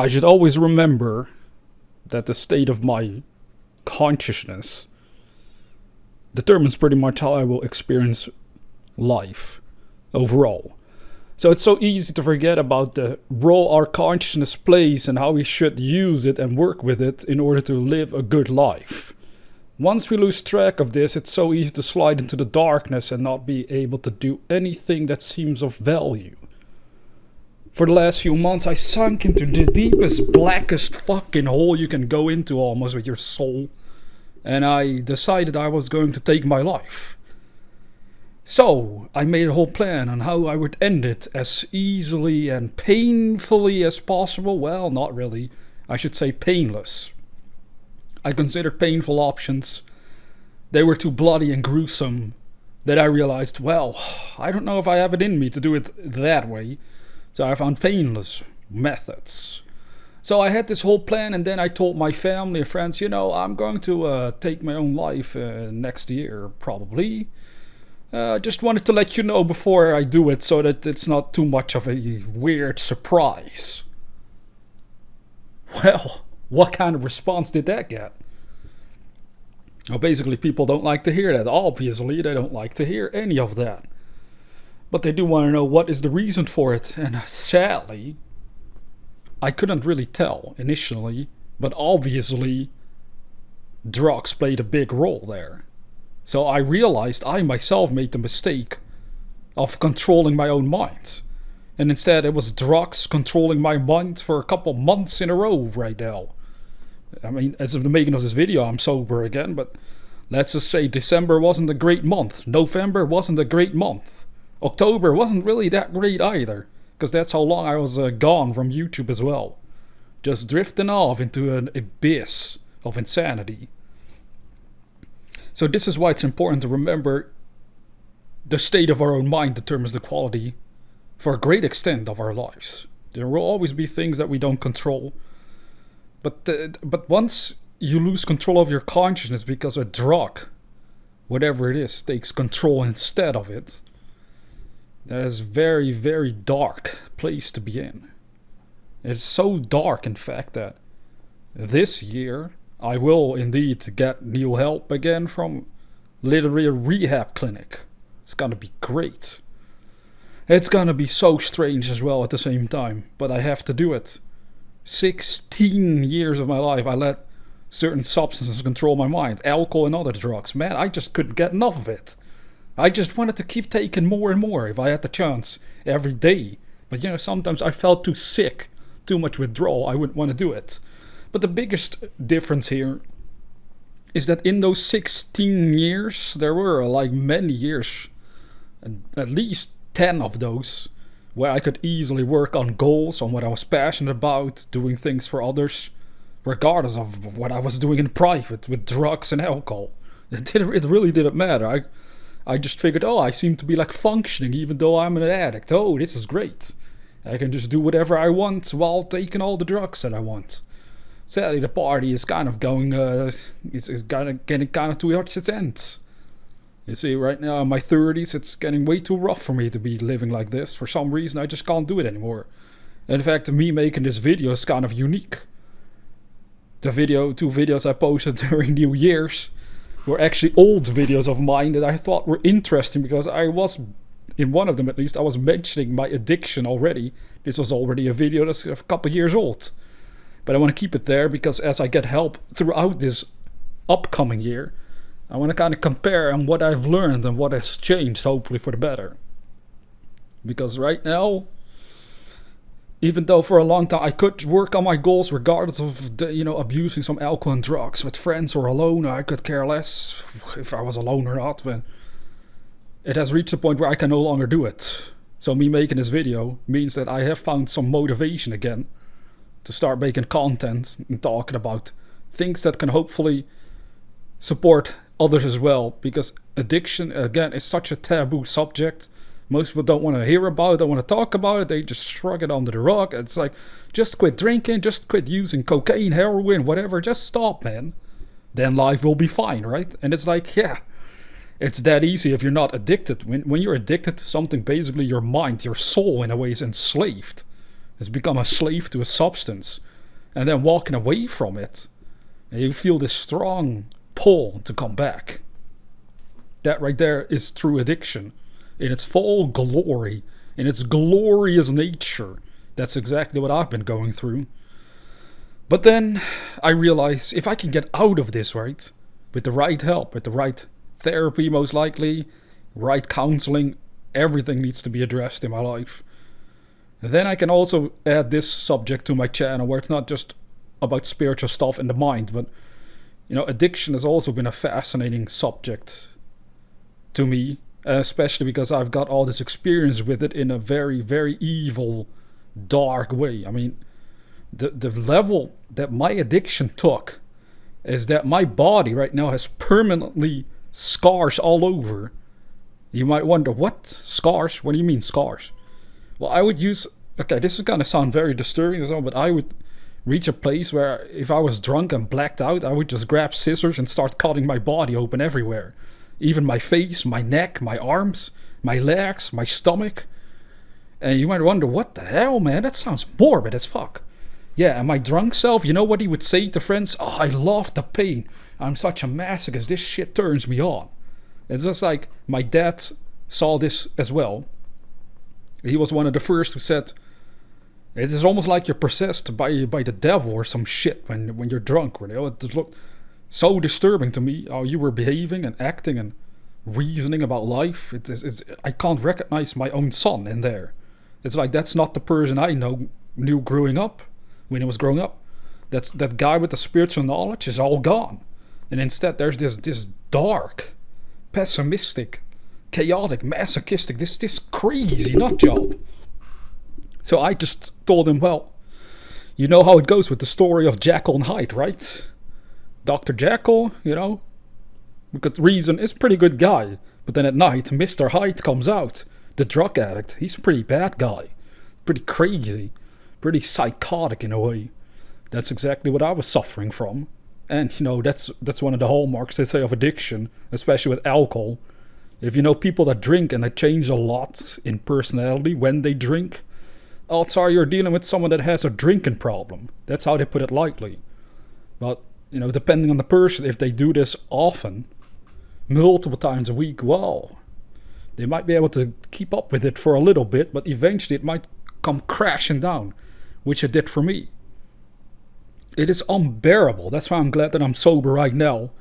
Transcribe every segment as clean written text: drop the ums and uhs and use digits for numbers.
I should always remember that the state of my consciousness determines pretty much how I will experience life overall. So it's so easy to forget about the role our consciousness plays and how we should use it and work with it in order to live a good life. Once we lose track of this, it's so easy to slide into the darkness and not be able to do anything that seems of value. For the last few months, I sunk into the deepest, blackest fucking hole you can go into almost with your soul. And I decided I was going to take my life. So, I made a whole plan on how I would end it as easily and painfully as possible. Well, not really. I should say painless. I considered painful options. They were too bloody and gruesome that I realized, well, I don't know if I have it in me to do it that way. So I found painless methods. So I had this whole plan, and then I told my family and friends, I'm going to take my own life next year, probably. Just wanted to let you know before I do it so that it's not too much of a weird surprise. Well, what kind of response did that get? Well, basically, people don't like to hear that. Obviously, they don't like to hear any of that. But they do want to know what is the reason for it. And sadly, I couldn't really tell initially. But obviously, drugs played a big role there. So I realized I myself made the mistake of controlling my own mind. And instead it was drugs controlling my mind for a couple months in a row right now. I mean, as of the making of this video, I'm sober again. But let's just say December wasn't a great month. November wasn't a great month. October wasn't really that great either, because that's how long I was gone from YouTube as well. Just drifting off into an abyss of insanity. So this is why it's important to remember the state of our own mind determines the quality, for a great extent, of our lives. There will always be things that we don't control. But once you lose control of your consciousness because a drug, whatever it is, takes control instead of it, that is a very, very dark place to be in. It's so dark, in fact, that this year I will indeed get new help again from literally a rehab clinic. It's gonna be great. It's gonna be so strange as well at the same time, but I have to do it. 16 years of my life I let certain substances control my mind. Alcohol and other drugs. Man, I just couldn't get enough of it. I just wanted to keep taking more and more if I had the chance every day. But sometimes I felt too sick, too much withdrawal, I wouldn't want to do it. But the biggest difference here is that in those 16 years, there were many years, at least 10 of those, where I could easily work on goals, on what I was passionate about, doing things for others, regardless of what I was doing in private with drugs and alcohol. It really didn't matter. I just figured, I seem to be functioning even though I'm an addict. This is great. I can just do whatever I want while taking all the drugs that I want. Sadly, the party is kind of going, it's getting kind of towards its end. You see, right now in my 30s, it's getting way too rough for me to be living like this. For some reason, I just can't do it anymore. In fact, me making this video is kind of unique. Two videos I posted during New Year's were actually old videos of mine that I thought were interesting because I was, in one of them at least, I was mentioning my addiction already. This was already a video that's a couple years old. But I want to keep it there because as I get help throughout this upcoming year, I want to kind of compare on what I've learned and what has changed, hopefully for the better. Because right now, even though for a long time I could work on my goals regardless of abusing some alcohol and drugs with friends or alone, I could care less if I was alone or not. But it has reached a point where I can no longer do it. So me making this video means that I have found some motivation again to start making content and talking about things that can hopefully support others as well. Because addiction, again, is such a taboo subject. Most people don't want to hear about it, don't want to talk about it. They just shrug it under the rug. It's just quit drinking, just quit using cocaine, heroin, whatever. Just stop, man. Then life will be fine, right? And it's it's that easy if you're not addicted. When you're addicted to something, basically your mind, your soul in a way is enslaved. It's become a slave to a substance. and then walking away from it, and you feel this strong pull to come back. That right there is true addiction in its full glory, in its glorious nature. That's exactly what I've been going through. But then I realize if I can get out of this, right, with the right help, with the right therapy most likely, right counseling, everything needs to be addressed in my life. Then I can also add this subject to my channel where it's not just about spiritual stuff in the mind, but addiction has also been a fascinating subject to me, especially because I've got all this experience with it in a very, very evil, dark way. I mean, the level that my addiction took is that my body right now has permanently scars all over. You might wonder, what? Scars? What do you mean scars? Well, I would use... Okay, this is going to sound very disturbing, but I would reach a place where if I was drunk and blacked out, I would just grab scissors and start cutting my body open everywhere. Even my face, my neck, my arms, my legs, my stomach. And you might wonder, what the hell, man? That sounds morbid as fuck. Yeah, and my drunk self, you know what he would say to friends? Oh, I love the pain. I'm such a masochist. This shit turns me on. It's just like my dad saw this as well. He was one of the first who said, it is almost like you're possessed by the devil or some shit when you're drunk. It just looked so disturbing to me how you were behaving and acting and reasoning about life. I can't recognize my own son in there. It's like that's not the person I knew growing up, when I was growing up. That guy with the spiritual knowledge is all gone. And instead there's this dark, pessimistic, chaotic, masochistic, this crazy nut job. So I just told him, well, you know how it goes with the story of Jekyll and Hyde, right? Dr. Jekyll, because reason is a pretty good guy. But then at night, Mr. Hyde comes out, the drug addict. He's a pretty bad guy, pretty crazy, pretty psychotic in a way. That's exactly what I was suffering from. And, that's one of the hallmarks, they say, of addiction, especially with alcohol. If you know people that drink and they change a lot in personality when they drink, odds are you're dealing with someone that has a drinking problem. That's how they put it lightly. But, depending on the person, if they do this often, multiple times a week, well, they might be able to keep up with it for a little bit, but eventually it might come crashing down, which it did for me. It is unbearable. That's why I'm glad that I'm sober right now.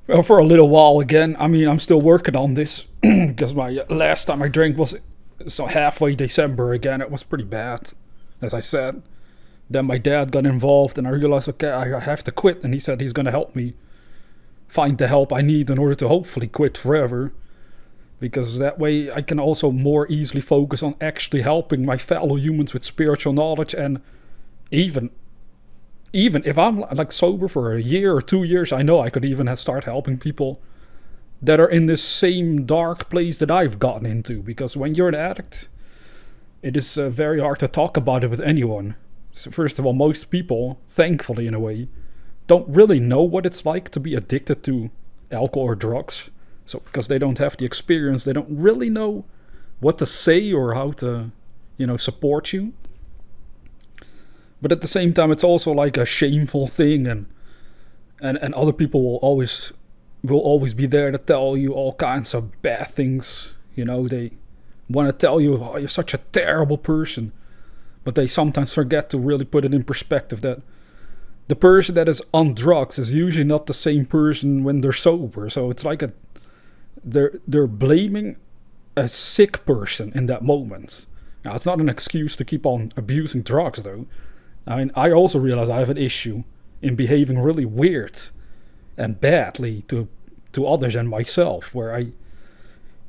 Well, for a little while again. I mean, I'm still working on this, because my last time I drank was halfway December again. It was pretty bad, as I said. Then my dad got involved and I realized, okay, I have to quit. And he said he's going to help me find the help I need in order to hopefully quit forever. Because that way I can also more easily focus on actually helping my fellow humans with spiritual knowledge. And even if I'm like sober for a year or 2 years, I know I could even start helping people that are in this same dark place that I've gotten into. Because when you're an addict, it is very hard to talk about it with anyone. So first of all, most people, thankfully in a way, don't really know what it's like to be addicted to alcohol or drugs. So because they don't have the experience, they don't really know what to say or how to, support you. But at the same time, it's also like a shameful thing, and other people will always be there to tell you all kinds of bad things. They want to tell you, oh, you're such a terrible person. But they sometimes forget to really put it in perspective that the person that is on drugs is usually not the same person when they're sober. So it's like they're blaming a sick person in that moment. Now, it's not an excuse to keep on abusing drugs, though. I mean, I also realize I have an issue in behaving really weird and badly to others and myself, where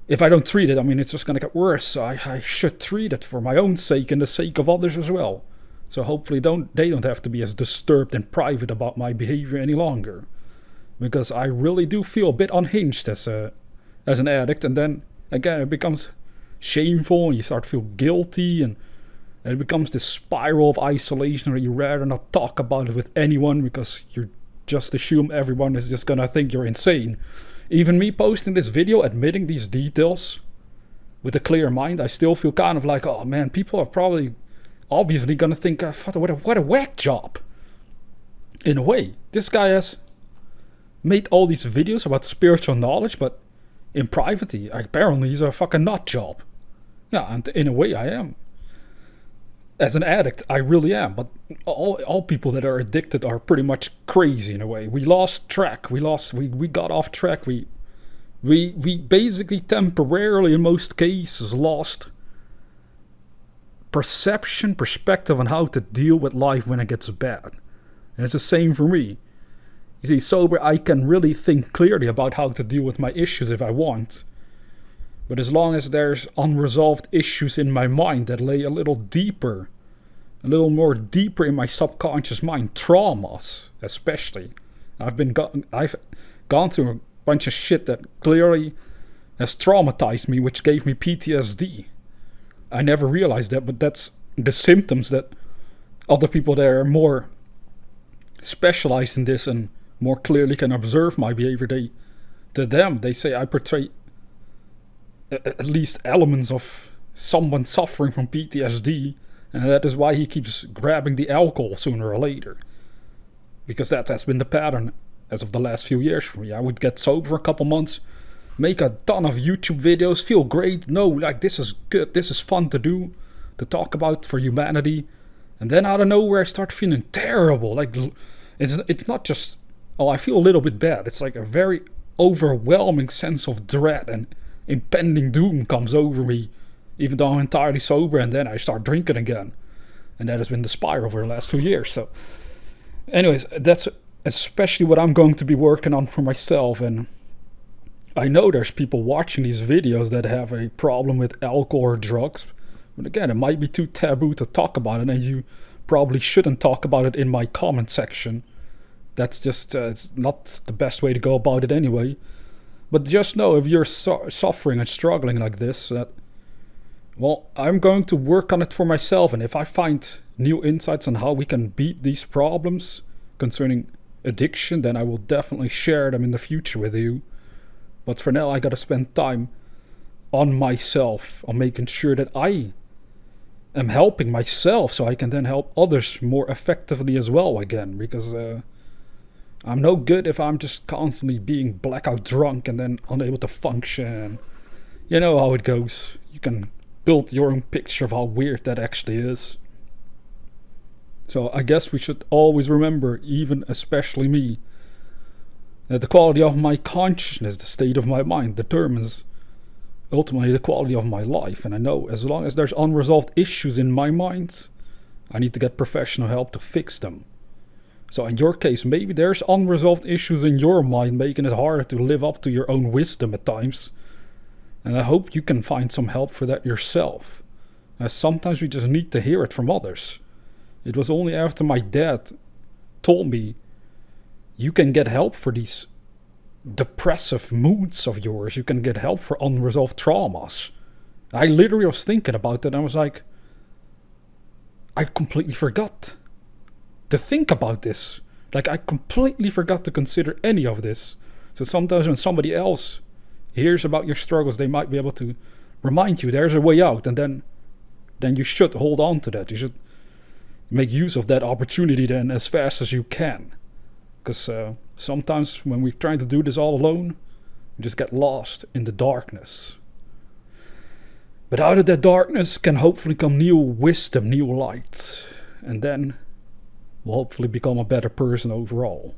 if I don't treat it, I mean, it's just going to get worse. So I should treat it for my own sake and the sake of others as well. So hopefully they don't have to be as disturbed and private about my behavior any longer. Because I really do feel a bit unhinged as an addict. And then, again, it becomes shameful and you start to feel guilty. And it becomes this spiral of isolation where you rather not talk about it with anyone because you just assume everyone is just going to think you're insane. Even me posting this video, admitting these details with a clear mind, I still feel kind of like, oh man, people are probably obviously gonna think, what a whack job. In a way, this guy has made all these videos about spiritual knowledge, but in private, apparently he's a fucking nut job. Yeah, and in a way I am. As an addict, I really am, but all people that are addicted are pretty much crazy in a way. We lost track, we got off track, we basically temporarily, in most cases, lost perspective on how to deal with life when it gets bad. And it's the same for me. You see, sober, I can really think clearly about how to deal with my issues if I want. But as long as there's unresolved issues in my mind that lay a little more deeper in my subconscious mind, traumas especially. I've gone through a bunch of shit that clearly has traumatized me, which gave me PTSD. I never realized that, but that's the symptoms that other people that are more specialized in this and more clearly can observe my behavior, they say I portray at least elements of someone suffering from PTSD, and that is why he keeps grabbing the alcohol sooner or later. Because that has been the pattern as of the last few years for me. I would get sober for a couple months, make a ton of YouTube videos, feel great, this is good, this is fun to do, to talk about for humanity, and then out of nowhere I start feeling terrible. Like, it's not just, I feel a little bit bad, it's like a very overwhelming sense of dread and impending doom comes over me, even though I'm entirely sober, and then I start drinking again. And that has been the spiral over the last few years. So anyways, that's especially what I'm going to be working on for myself. And I know there's people watching these videos that have a problem with alcohol or drugs, but again, it might be too taboo to talk about it, and you probably shouldn't talk about it in my comment section. That's just it's not the best way to go about it anyway. But just know, if you're suffering and struggling like this, that, well, I'm going to work on it for myself. And if I find new insights on how we can beat these problems concerning addiction, then I will definitely share them in the future with you. But for now, I gotta spend time on myself, on making sure that I am helping myself so I can then help others more effectively as well again. Because I'm no good if I'm just constantly being blackout drunk and then unable to function. You know how it goes. You can build your own picture of how weird that actually is. So I guess we should always remember, even especially me, that the quality of my consciousness, the state of my mind, determines ultimately the quality of my life. And I know as long as there's unresolved issues in my mind, I need to get professional help to fix them. So in your case, maybe there's unresolved issues in your mind, making it harder to live up to your own wisdom at times. And I hope you can find some help for that yourself, as sometimes we just need to hear it from others. It was only after my dad told me, you can get help for these depressive moods of yours, you can get help for unresolved traumas. I literally was thinking about that, and I was like, I completely forgot to think about this. Like, I completely forgot to consider any of this. So sometimes when somebody else hears about your struggles, they might be able to remind you there's a way out, and then you should hold on to that. You should make use of that opportunity then as fast as you can. Because sometimes when we're trying to do this all alone, we just get lost in the darkness. But out of that darkness can hopefully come new wisdom, new light. And then we'll hopefully become a better person overall.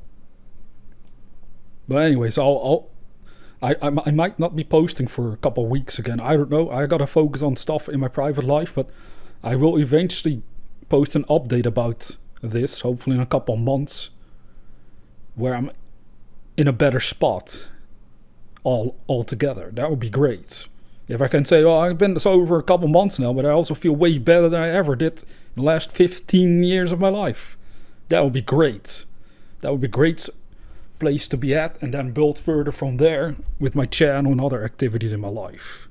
But anyways, I might not be posting for a couple of weeks again. I don't know. I gotta focus on stuff in my private life, but I will eventually post an update about this, hopefully in a couple of months, where I'm in a better spot all together. That would be great. If I can say, I've been sober for a couple of months now, but I also feel way better than I ever did in the last 15 years of my life. That would be great. That would be a great place to be at, and then build further from there with my channel and other activities in my life.